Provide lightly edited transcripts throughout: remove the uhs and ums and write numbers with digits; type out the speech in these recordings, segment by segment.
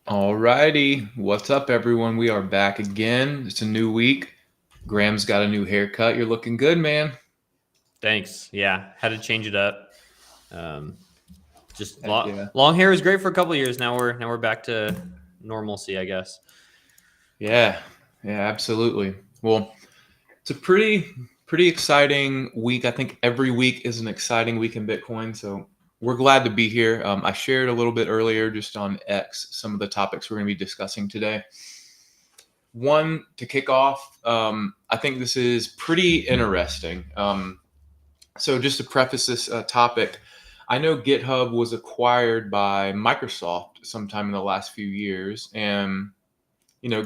All righty. What's up, everyone? We are back again. It's a new week. Graham's got a new haircut. You're looking good, man. Thanks. Yeah, had to change it up. Um, just Heck yeah. long hair was great for a couple of years. Now we're back to normalcy, I guess. Yeah. Yeah, absolutely. Well, it's a pretty exciting week. I think every week is an exciting week in Bitcoin. So we're glad to be here. I shared a little bit earlier just on X some of the topics we're going to be discussing today. One to kick off, I think this is pretty interesting. So just to preface this topic, I know GitHub was acquired by Microsoft sometime in the last few years, and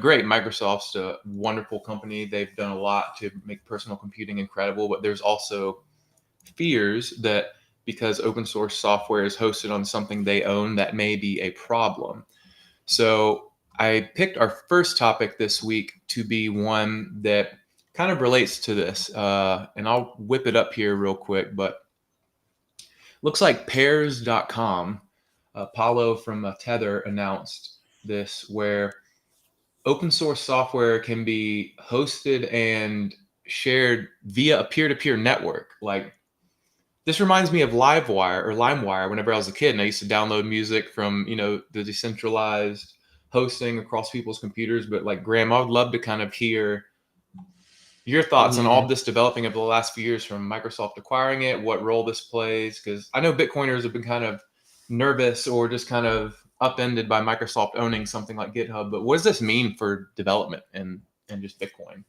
great. Microsoft's a wonderful company. They've done a lot to make personal computing incredible, but there's also fears that because open source software is hosted on something they own, that may be a problem. So I picked our first topic this week to be one that kind of relates to this, and I'll whip it up here real quick, but looks like pairs.com, Paulo from Tether announced this, where open source software can be hosted and shared via a peer-to-peer network. Like, this reminds me of Livewire or LimeWire whenever I was a kid, and I used to download music from, the decentralized hosting across people's computers. But like, Graham, I would love to kind of hear your thoughts on all of Mhm. this developing over the last few years from Microsoft acquiring it, what role this plays, because I know Bitcoiners have been kind of nervous or just kind of upended by Microsoft owning something like GitHub. But what does this mean for development and just Bitcoin?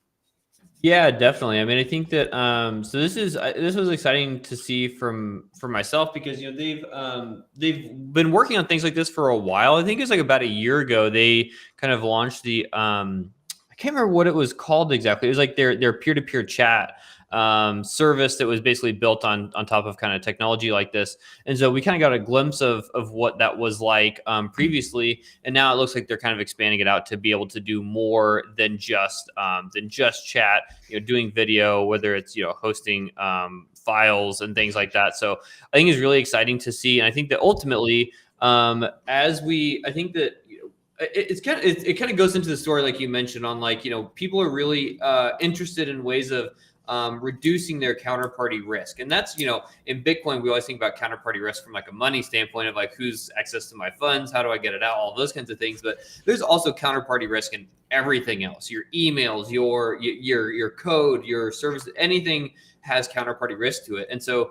Yeah, definitely. I mean, I think that so this was exciting to see for myself because they've been working on things like this for a while. I think it's like about a year ago they kind of launched the I can't remember what it was called exactly. It was like their peer to peer chat service that was basically built on top of kind of technology like this. And so we kind of got a glimpse of what that was like previously, and now it looks like they're kind of expanding it out to be able to do more than just chat. Doing video, whether it's hosting files and things like that. So I think it's really exciting to see, and I think that ultimately, I think that it kind of goes into the story like you mentioned on like people are really interested in ways of reducing their counterparty risk. And that's, in Bitcoin, we always think about counterparty risk from like a money standpoint of like who's access to my funds, how do I get it out, all those kinds of things. But there's also counterparty risk in everything else. Your emails, your code, your service, anything has counterparty risk to it. And so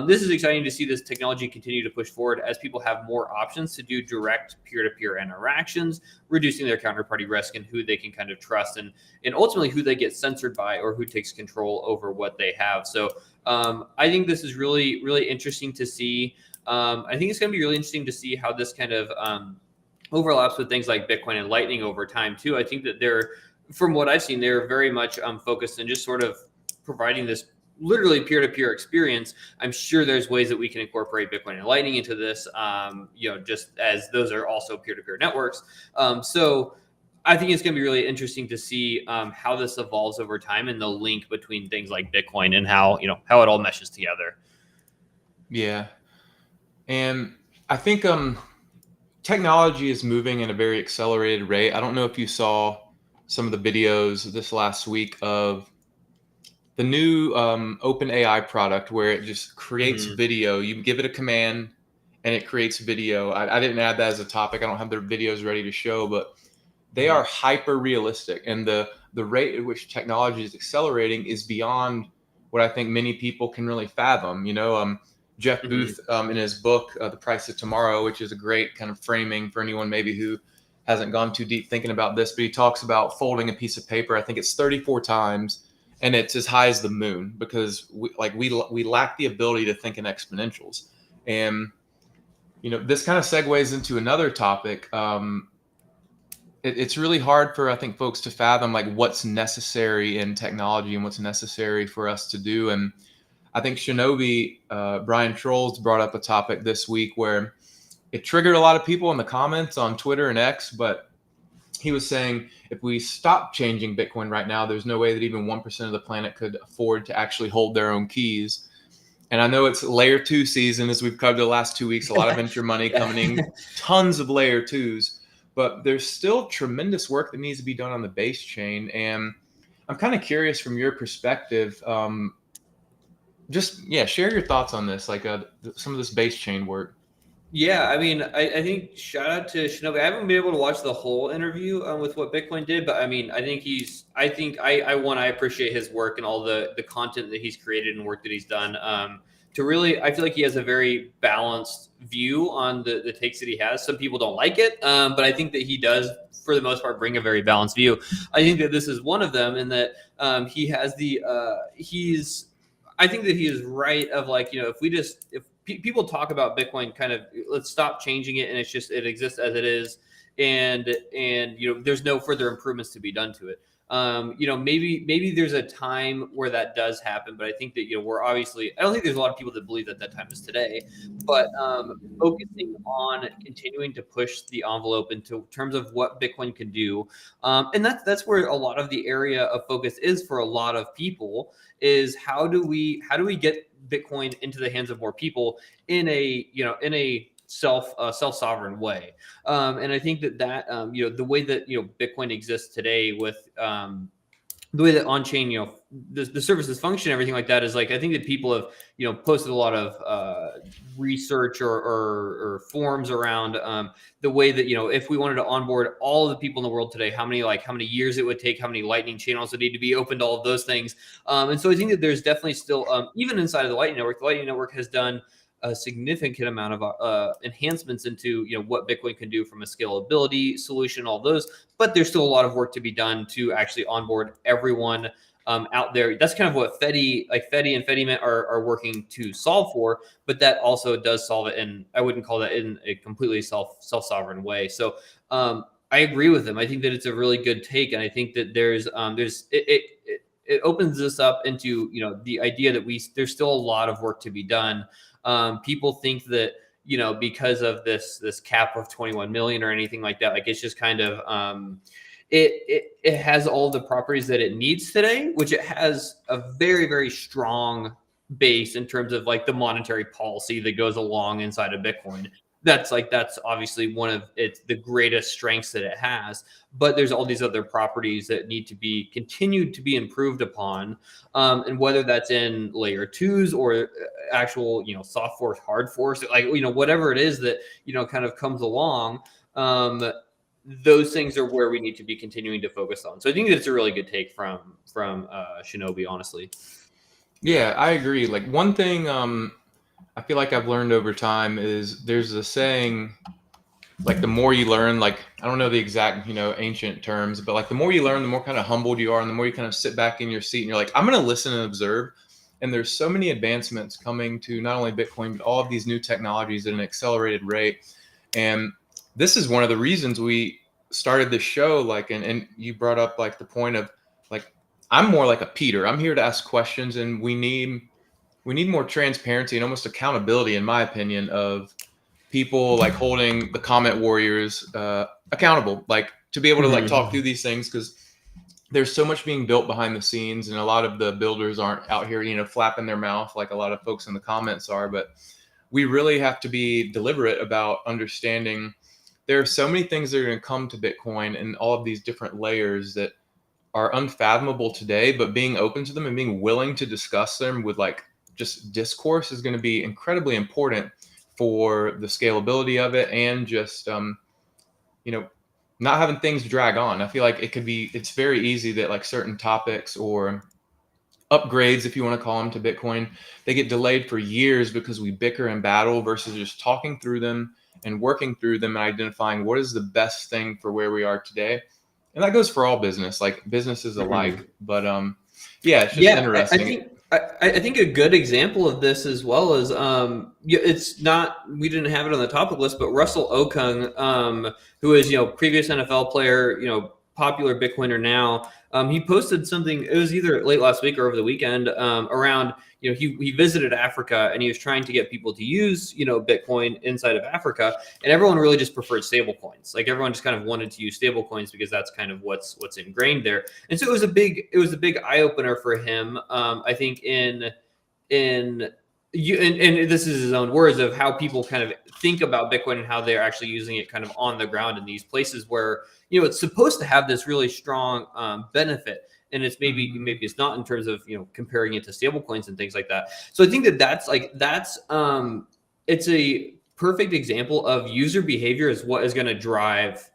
this is exciting to see this technology continue to push forward as people have more options to do direct peer-to-peer interactions, reducing their counterparty risk and who they can kind of trust and ultimately who they get censored by or who takes control over what they have. So I think this is really, really interesting to see. I think it's going to be really interesting to see how this kind of overlaps with things like Bitcoin and Lightning over time too. I think that from what I've seen, they're very much focused on just sort of providing this literally peer-to-peer experience. I'm sure there's ways that we can incorporate Bitcoin and Lightning into this, just as those are also peer-to-peer networks. So I think it's going to be really interesting to see how this evolves over time and the link between things like Bitcoin and how it all meshes together. Yeah. And I think technology is moving at a very accelerated rate. I don't know if you saw some of the videos this last week of the new OpenAI product where it just creates Mhm. video. You give it a command and it creates video. I didn't add that as a topic. I don't have their videos ready to show, but they Mhm. are hyper realistic. And the rate at which technology is accelerating is beyond what I think many people can really fathom. Jeff Mhm. Booth, in his book, The Price of Tomorrow, which is a great kind of framing for anyone maybe who hasn't gone too deep thinking about this, but he talks about folding a piece of paper. I think it's 34 times and it's as high as the moon because we lack the ability to think in exponentials. And this kind of segues into another topic. It's really hard for I think folks to fathom like what's necessary in technology and what's necessary for us to do. And I think Shinobi, Brian Trolls brought up a topic this week where it triggered a lot of people in the comments on Twitter and X, but he was saying if we stop changing Bitcoin right now, there's no way that even 1% of the planet could afford to actually hold their own keys. And I know it's layer two season, as we've covered the last 2 weeks, a lot of venture money Yeah. coming in, tons of layer twos. but there's still tremendous work that needs to be done on the base chain. And I'm kind of curious from your perspective, just yeah, share your thoughts on this, like some of this base chain work. Yeah, I mean, I think shout out to Shinobi. I haven't been able to watch the whole interview with what Bitcoin did, but I mean, I think I appreciate his work and all the content that he's created and work that he's done. To really, I feel like he has a very balanced view on the takes that he has. Some people don't like it, but I think that he does, for the most part, bring a very balanced view. I think that this is one of them, in that he has he's. I think that he is right of like, if people talk about Bitcoin, kind of let's stop changing it, and it exists as it is, and there's no further improvements to be done to it. Maybe there's a time where that does happen, but I think that we're obviously, I don't think there's a lot of people that believe that time is today, but focusing on continuing to push the envelope into terms of what Bitcoin can do, and that's where a lot of the area of focus is for a lot of people, is how do we get Bitcoin into the hands of more people in a self-sovereign way. And I think that the way that Bitcoin exists today, with the way that on-chain the services function, everything like that, is like, I think that people have posted a lot of research or forums around the way that if we wanted to onboard all of the people in the world today, how many years it would take, how many lightning channels would need to be opened, all of those things. And so I think that there's definitely still, even inside of the Lightning Network has done a significant amount of enhancements into what Bitcoin can do from a scalability solution, all those. But there's still a lot of work to be done to actually onboard everyone out there. That's kind of what Fedi and Fediment are working to solve for. But that also does solve it, and I wouldn't call that in a completely self-sovereign way. So I agree with him. I think that it's a really good take, and I think that it opens this up into the idea that there's still a lot of work to be done. People think that because of this cap of 21 million or anything like that, like it's just kind of it has all the properties that it needs today, which it has a very, very strong base in terms of like the monetary policy that goes along inside of Bitcoin. That's obviously one of the greatest strengths that it has, but there's all these other properties that need to be continued to be improved upon, and whether that's in layer twos or actual soft force, hard force, like whatever it is that kind of comes along, those things are where we need to be continuing to focus on. So I think that's a really good take from Shinobi, honestly. Yeah, I agree. Like one thing I feel like I've learned over time is there's a saying, like the more you learn, like I don't know the exact ancient terms, but like the more you learn, the more kind of humbled you are, and the more you kind of sit back in your seat and you're like, I'm going to listen and observe. And there's so many advancements coming to not only Bitcoin but all of these new technologies at an accelerated rate. And this is one of the reasons we started this show. Like, and you brought up like the point of like, I'm more like a Peter. I'm here to ask questions, and we need more transparency and almost accountability, in my opinion, of people like holding the comment warriors accountable, like to be able to like talk through these things, because there's so much being built behind the scenes, and a lot of the builders aren't out here flapping their mouth like a lot of folks in the comments are. But we really have to be deliberate about understanding there are so many things that are going to come to Bitcoin and all of these different layers that are unfathomable today, but being open to them and being willing to discuss them with like just discourse is going to be incredibly important for the scalability of it, and just not having things drag on. I feel like it's very easy that like certain topics or upgrades, if you want to call them, to Bitcoin, they get delayed for years because we bicker and battle versus just talking through them and working through them and identifying what is the best thing for where we are today. And that goes for all business, like businesses alike. But yeah, it's just interesting. I think a good example of this as well is it's not, we didn't have it on the topic list, but Russell Okung, who is previous NFL player, popular Bitcoiner now. He posted something, it was either late last week or over the weekend, around he visited Africa, and he was trying to get people to use Bitcoin inside of Africa, and everyone really just preferred stable coins. Like everyone just kind of wanted to use stable coins because that's kind of what's ingrained there. And so it was a big eye opener for him. I think in and this is his own words of how people kind of think about Bitcoin and how they're actually using it kind of on the ground in these places where, it's supposed to have this really strong benefit. And it's maybe it's not in terms of, comparing it to stable coins and things like that. So I think that's it's a perfect example of user behavior is what is going to drive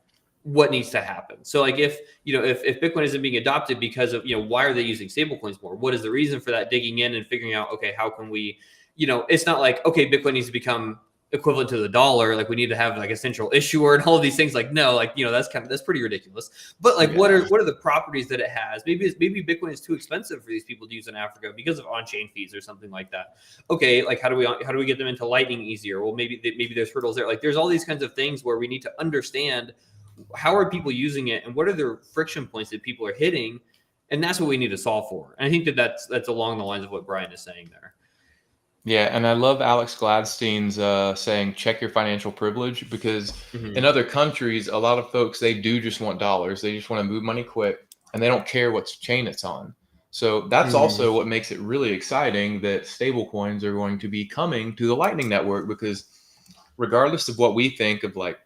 what needs to happen. So like if Bitcoin isn't being adopted because of, why are they using stablecoins more? What is the reason for that? Digging in and figuring out, okay, how can we, it's not like, okay, Bitcoin needs to become equivalent to the dollar. Like we need to have like a central issuer and all of these things. Like, no, like, that's pretty ridiculous. But like, what are the properties that it has? Maybe Bitcoin is too expensive for these people to use in Africa because of on-chain fees or something like that. Okay. Like how do we get them into Lightning easier? Well, maybe there's hurdles there. Like there's all these kinds of things where we need to understand how are people using it and what are the friction points that people are hitting. And that's what we need to solve for. And I think that's along the lines of what Brian is saying there. Yeah, and I love Alex Gladstein's saying check your financial privilege, because in other countries, a lot of folks, they do just want dollars. They just want to move money quick, and they don't care what chain it's on. So that's also what makes it really exciting that stable coins are going to be coming to the Lightning Network, because regardless of what we think of like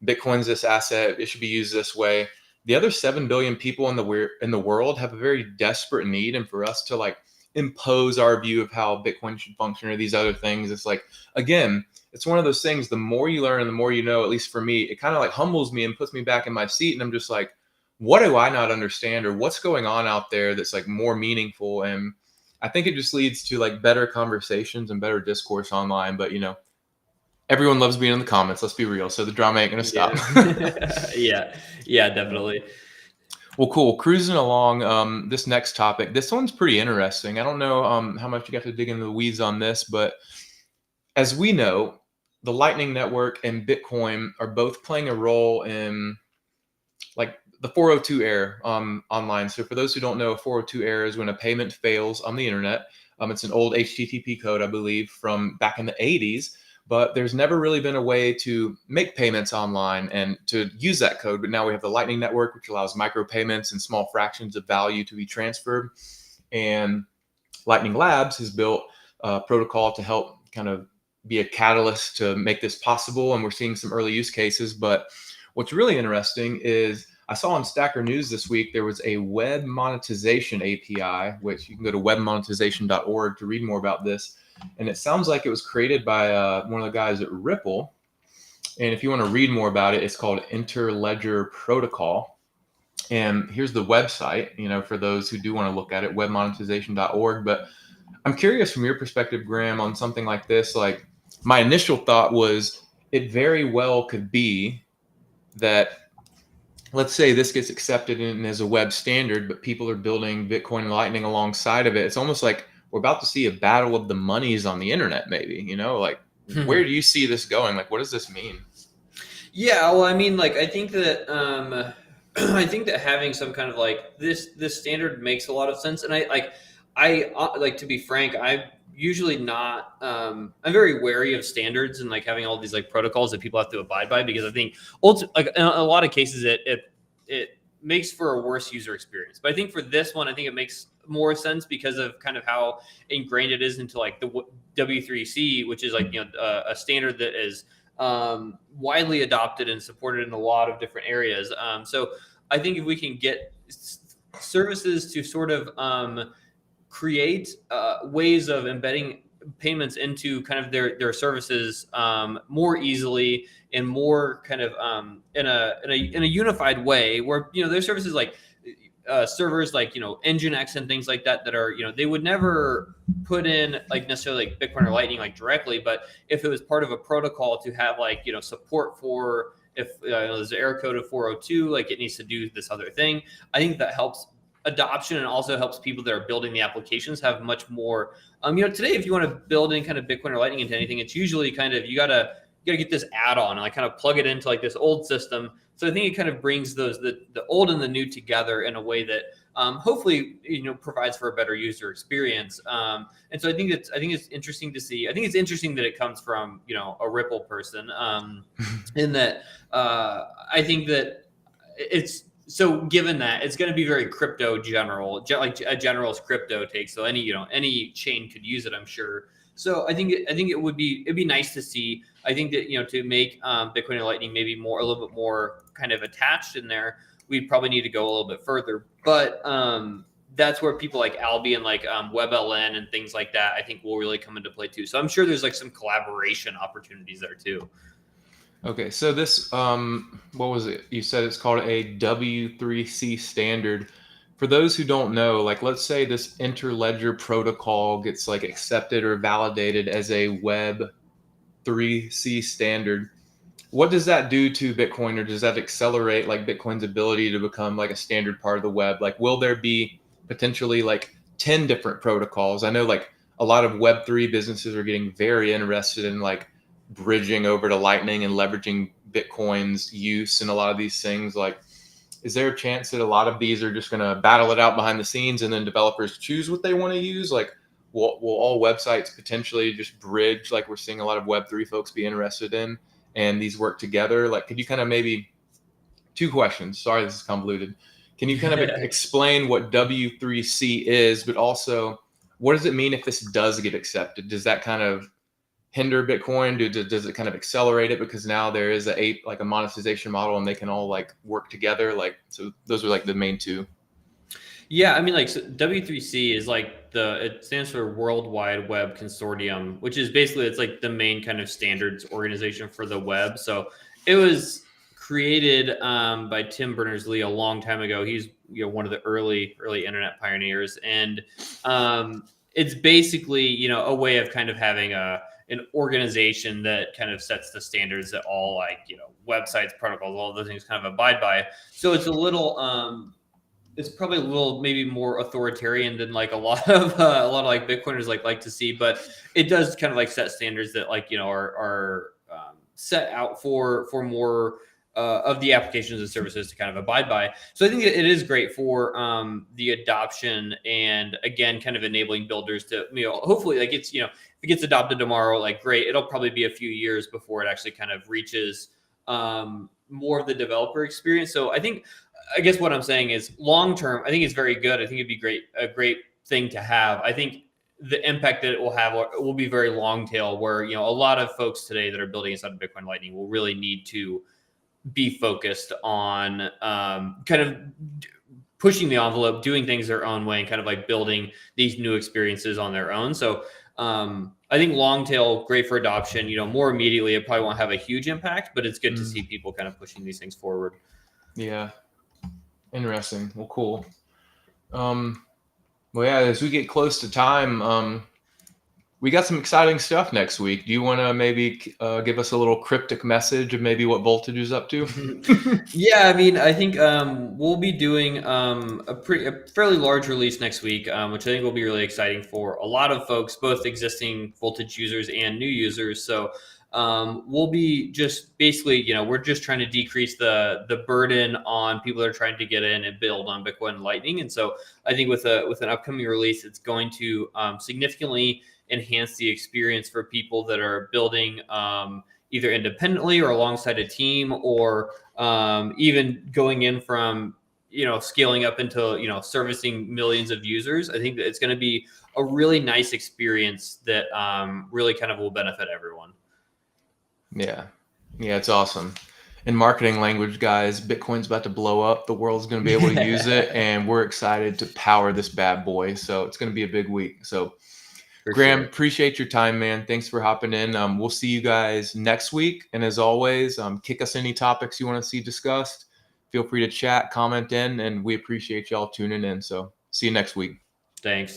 Bitcoin's this asset, it should be used this way, the other 7 billion people in the world have a very desperate need, and for us to like impose our view of how Bitcoin should function or these other things, it's like, again, it's one of those things, the more you learn and the more you know, at least for me, it kind of like humbles me and puts me back in my seat, and I'm just like, what do I not understand, or what's going on out there that's like more meaningful? And I think it just leads to like better conversations and better discourse online. But everyone loves being in the comments, let's be real, so the drama ain't gonna stop. Yeah, definitely. Well, cool. Cruising along, this next topic, this one's pretty interesting. I don't know how much you got to dig into the weeds on this, but as we know, the Lightning Network and Bitcoin are both playing a role in like the 402 error online. So for those who don't know, a 402 error is when a payment fails on the internet. It's an old HTTP code, I believe, from back in the 80s. But there's never really been a way to make payments online and to use that code. But now we have the Lightning Network, which allows micropayments and small fractions of value to be transferred. And Lightning Labs has built a protocol to help kind of be a catalyst to make this possible. And we're seeing some early use cases. But what's really interesting is I saw on Stacker News this week, there was a web monetization API, which you can go to webmonetization.org to read more about this. And it sounds like it was created by one of the guys at Ripple. And if you want to read more about it, it's called Interledger Protocol. And here's the website, for those who do want to look at it, webmonetization.org. But I'm curious from your perspective, Graham, on something like this. Like my initial thought was it very well could be that, let's say this gets accepted in as a web standard, but people are building Bitcoin and Lightning alongside of it. It's almost like we're about to see a battle of the monies on the internet, maybe, like where do you see this going? Like, what does this mean? Yeah, well, I mean, like, I think that I think that having some kind of like this standard makes a lot of sense. And I like, to be frank, I'm usually not I'm very wary of standards and like having all these like protocols that people have to abide by, because I think like in a lot of cases it makes for a worse user experience. But I think for this one, I think it makes more sense because of kind of how ingrained it is into like the W3C, which is like a standard that is widely adopted and supported in a lot of different areas. So I think if we can get services to sort of create ways of embedding payments into kind of their services more easily and more kind of in a unified way, where their services like servers like Nginx and things like that are they would never put in like necessarily like Bitcoin or Lightning like directly, but if it was part of a protocol to have like support for if there's an error code of 402, like it needs to do this other thing. I think that helps adoption and also helps people that are building the applications have much more. Today if you want to build any kind of Bitcoin or Lightning into anything, it's usually kind of you gotta get this add-on and like kind of plug it into like this old system. So I think it kind of brings the old and the new together in a way that hopefully provides for a better user experience. And so I think it's interesting to see. I think it's interesting that it comes from a Ripple person, in that I think that it's. So given that it's going to be very crypto general, like a generalist crypto take. So any chain could use it, I'm sure. So I think it'd be nice to see. I think that to make Bitcoin and Lightning maybe a little bit more kind of attached in there, we'd probably need to go a little bit further. But that's where people like Albi and like WebLN and things like that, I think will really come into play too. So I'm sure there's like some collaboration opportunities there too. Okay, so this what was it? You said it's called a W3C standard. For those who don't know, like let's say this interledger protocol gets like accepted or validated as a Web 3C standard. What does that do to Bitcoin, or does that accelerate like Bitcoin's ability to become like a standard part of the web? Like, will there be potentially like 10 different protocols? I know like a lot of Web3 businesses are getting very interested in like bridging over to Lightning and leveraging Bitcoin's use in a lot of these things. Like, is there a chance that a lot of these are just going to battle it out behind the scenes and then developers choose what they want to use? Like, will all websites potentially just bridge like we're seeing a lot of Web3 folks be interested in? And these work together? Like, could you kind of maybe two questions? Sorry, this is convoluted. Can you kind of explain what W3C is, but also what does it mean if this does get accepted? Does that kind of hinder Bitcoin? Does it kind of accelerate it because now there is a monetization model and they can all like work together? Like, so those are like the main two. Yeah, I mean, like so W3C is like it stands for World Wide Web Consortium, which is basically it's like the main kind of standards organization for the web. So it was created by Tim Berners-Lee a long time ago. He's one of the early internet pioneers, and it's basically a way of kind of having an organization that kind of sets the standards that all like websites, protocols, all those things kind of abide by. So it's a little it's probably a little maybe more authoritarian than like a lot of like Bitcoiners like to see, but it does kind of like set standards that like are set out for more of the applications and services to kind of abide by. So I think it is great for the adoption and again kind of enabling builders to hopefully like it's if it gets adopted tomorrow, like great. It'll probably be a few years before it actually kind of reaches more of the developer experience. So I guess what I'm saying is long term, I think it's very good. I think it'd be a great thing to have. I think the impact that it will have will be very long tail where, a lot of folks today that are building inside of Bitcoin Lightning will really need to be focused on kind of pushing the envelope, doing things their own way and kind of like building these new experiences on their own. So I think long tail, great for adoption, more immediately, it probably won't have a huge impact, but it's good to see people kind of pushing these things forward. Yeah. Interesting. Well, cool. Well, yeah, as we get close to time, we got some exciting stuff next week. Do you want to maybe give us a little cryptic message of maybe what Voltage is up to? Yeah, I mean, I think we'll be doing a fairly large release next week, which I think will be really exciting for a lot of folks, both existing Voltage users and new users. So we'll be just basically, we're just trying to decrease the burden on people that are trying to get in and build on Bitcoin and Lightning. And so I think with an upcoming release, it's going to significantly enhance the experience for people that are building either independently or alongside a team, or even going in from scaling up into servicing millions of users. I think that it's going to be a really nice experience that really kind of will benefit everyone. Yeah, it's awesome. In marketing language, guys, Bitcoin's about to blow up. The world's going to be able to use it, and we're excited to power this bad boy. So it's going to be a big week. So Graham, appreciate your time, man. Thanks for hopping in. We'll see you guys next week. And as always, kick us any topics you want to see discussed. Feel free to chat, comment in, and we appreciate y'all tuning in. So see you next week. Thanks.